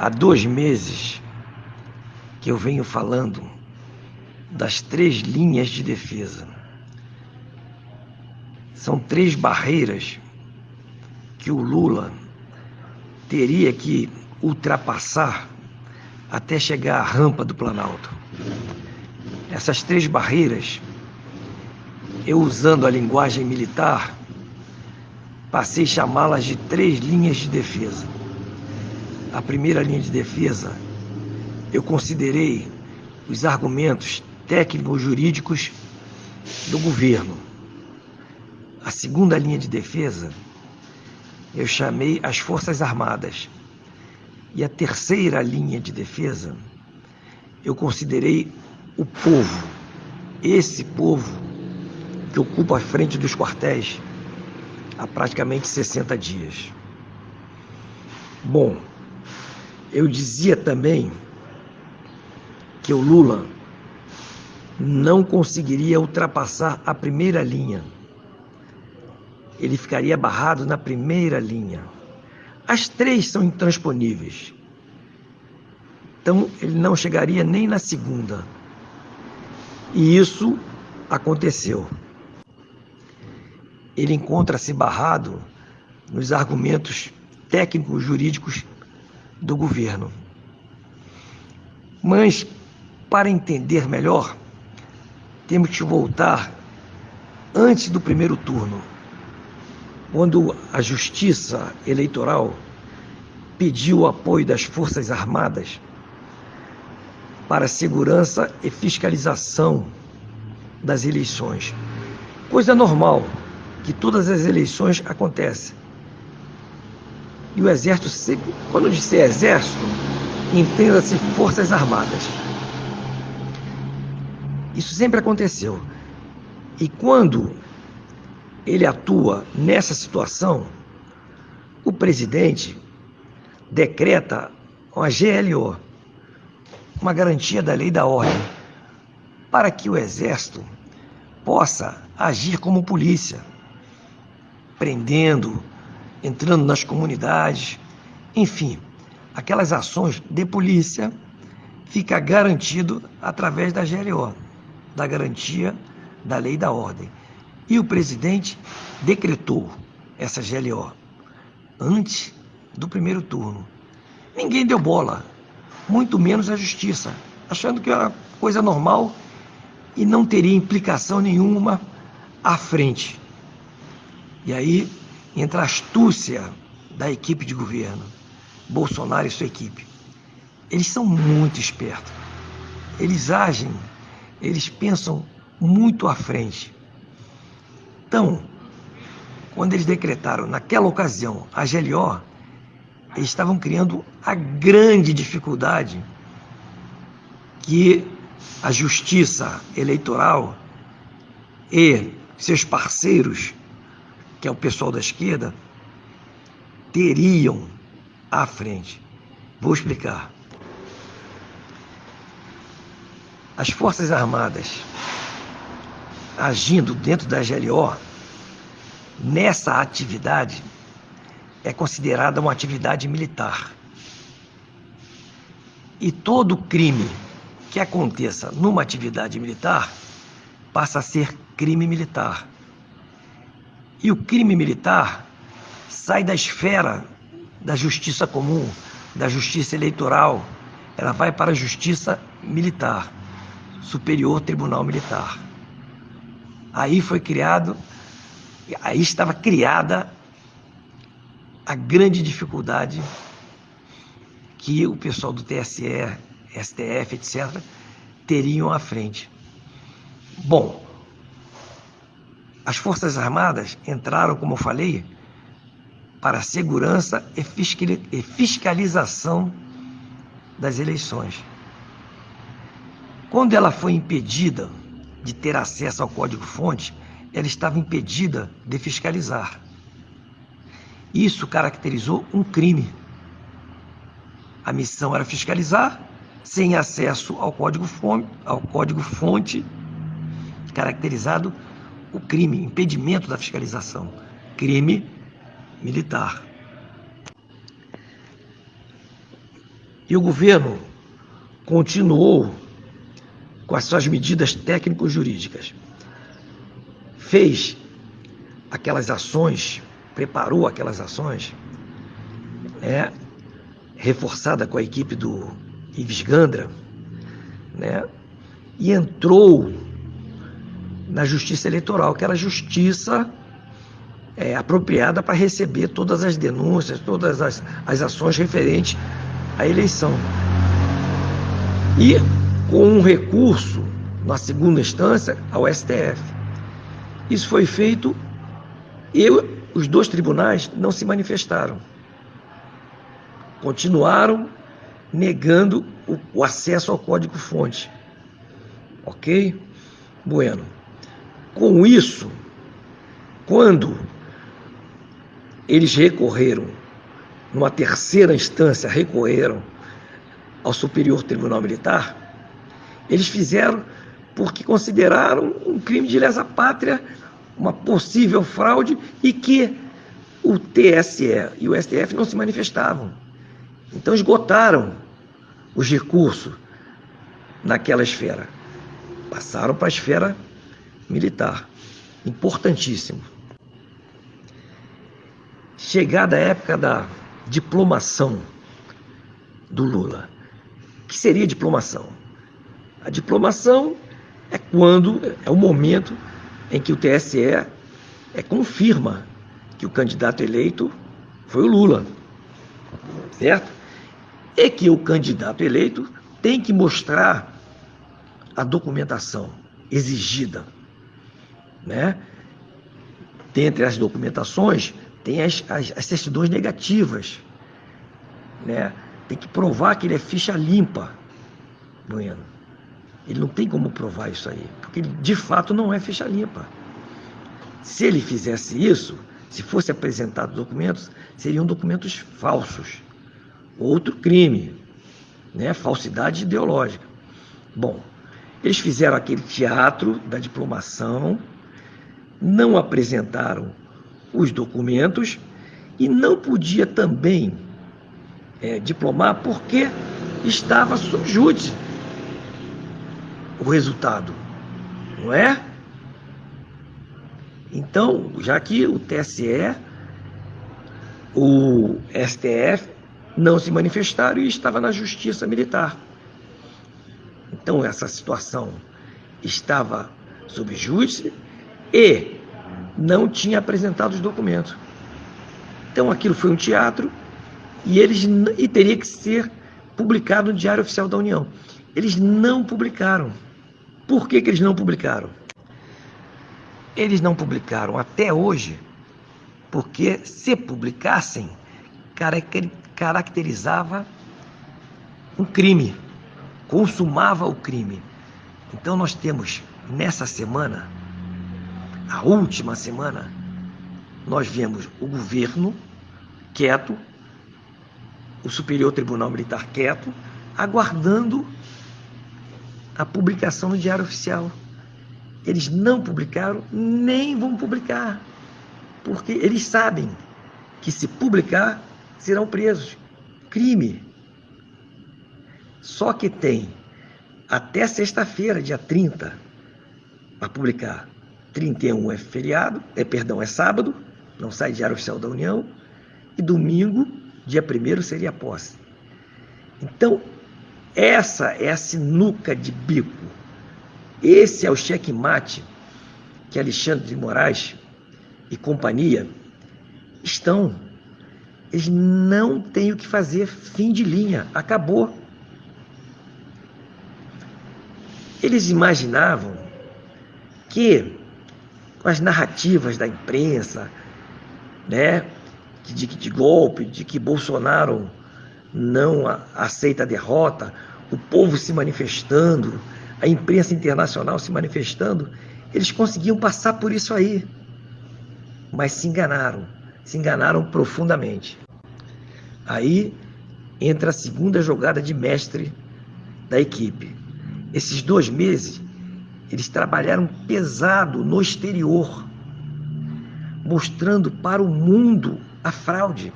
Há 2 meses que eu venho falando das 3 linhas de defesa. São 3 barreiras que o Lula teria que ultrapassar até chegar à rampa do Planalto. Essas 3 barreiras, eu usando a linguagem militar, passei a chamá-las de 3 linhas de defesa. A primeira linha de defesa, eu considerei os argumentos técnico-jurídicos do governo. A segunda linha de defesa, eu chamei as Forças Armadas. E a terceira linha de defesa, eu considerei o povo. Esse povo que ocupa a frente dos quartéis há praticamente 60 dias. Bom, eu dizia também que o Lula não conseguiria ultrapassar a primeira linha. Ele ficaria barrado na primeira linha. As 3 são intransponíveis. Então, ele não chegaria nem na segunda. E isso aconteceu. Ele encontra-se barrado nos argumentos técnicos jurídicos do governo. Mas, para entender melhor, temos que voltar antes do primeiro turno, quando a Justiça Eleitoral pediu o apoio das Forças Armadas para a segurança e fiscalização das eleições. Coisa normal, que todas as eleições acontecem. E o Exército sempre, quando disser Exército, entenda-se Forças Armadas. Isso sempre aconteceu. E quando ele atua nessa situação, o presidente decreta uma GLO, uma garantia da lei e da ordem, para que o Exército possa agir como polícia, prendendo, entrando nas comunidades, enfim, aquelas ações de polícia fica garantido através da GLO, da garantia da lei e da ordem. E o presidente decretou essa GLO antes do primeiro turno. Ninguém deu bola, muito menos a justiça, achando que era coisa normal e não teria implicação nenhuma à frente. E aí entra a astúcia da equipe de governo, Bolsonaro e sua equipe. Eles são muito espertos. Eles agem, eles pensam muito à frente. Então, quando eles decretaram, naquela ocasião, a GLO, eles estavam criando a grande dificuldade que a Justiça Eleitoral e seus parceiros, que é o pessoal da esquerda, teriam à frente. Vou explicar. As Forças Armadas, agindo dentro da GLO, nessa atividade, é considerada uma atividade militar. E todo crime que aconteça numa atividade militar passa a ser crime militar. E o crime militar sai da esfera da justiça comum, da justiça eleitoral. Ela vai para a justiça militar, Superior Tribunal Militar. Aí estava criada a grande dificuldade que o pessoal do TSE, STF, etc., teriam à frente. Bom, as Forças Armadas entraram, como eu falei, para a segurança e fiscalização das eleições. Quando ela foi impedida de ter acesso ao código-fonte, ela estava impedida de fiscalizar. Isso caracterizou um crime. A missão era fiscalizar, sem acesso ao código-fonte, caracterizado o crime, impedimento da fiscalização, crime militar. E o governo continuou com as suas medidas técnico-jurídicas. Fez aquelas ações, preparou aquelas ações, reforçada com a equipe do Ives Gandra, e entrou na Justiça Eleitoral, que era a justiça apropriada para receber todas as denúncias, todas as ações referentes à eleição. E com um recurso, na segunda instância, ao STF. Isso foi feito e os dois tribunais não se manifestaram. Continuaram negando o acesso ao código-fonte. Ok? Bueno. Com isso, quando eles recorreram, numa terceira instância, recorreram ao Superior Tribunal Militar, eles fizeram porque consideraram um crime de lesa pátria, uma possível fraude, e que o TSE e o STF não se manifestavam. Então esgotaram os recursos naquela esfera. Passaram para a esfera militar. Importantíssimo. Chegada a época da diplomação do Lula. O que seria diplomação? A diplomação é o momento em que o TSE confirma que o candidato eleito foi o Lula, certo? E que o candidato eleito tem que mostrar a documentação exigida, Dentre as documentações, tem as certidões negativas, Tem que provar que ele é ficha limpa, Bueno. Ele não tem como provar isso aí, porque ele de fato não é ficha limpa. Se ele fizesse isso, se fosse apresentado documentos, seriam documentos falsos. Outro crime, falsidade ideológica. Bom, eles fizeram aquele teatro da diplomação, não apresentaram os documentos e não podia também diplomar porque estava sob júdice o resultado, não é? Então, já que o TSE, o STF não se manifestaram e estava na Justiça Militar. Então, essa situação estava sob júdice e não tinha apresentado os documentos. Então, aquilo foi um teatro e teria que ser publicado no Diário Oficial da União. Eles não publicaram. Por que eles não publicaram? Eles não publicaram até hoje porque, se publicassem, caracterizava um crime, consumava o crime. Então nós temos nessa semana, a última semana, nós vemos o governo quieto, o Superior Tribunal Militar quieto, aguardando a publicação no Diário Oficial. Eles não publicaram, nem vão publicar, porque eles sabem que, se publicar, serão presos. Crime. Só que tem até sexta-feira, dia 30, para publicar. 31 é feriado, é sábado, não sai Diário Oficial da União, e domingo, dia 1º, seria a posse. Então, essa é a sinuca de bico. Esse é o checkmate que Alexandre de Moraes e companhia estão. Eles não têm o que fazer, fim de linha, acabou. Eles imaginavam que, com as narrativas da imprensa, de golpe, de que Bolsonaro não aceita a derrota, o povo se manifestando, a imprensa internacional se manifestando, eles conseguiam passar por isso aí. Mas se enganaram profundamente. Aí entra a segunda jogada de mestre da equipe. Esses 2 meses, eles trabalharam pesado no exterior, mostrando para o mundo a fraude.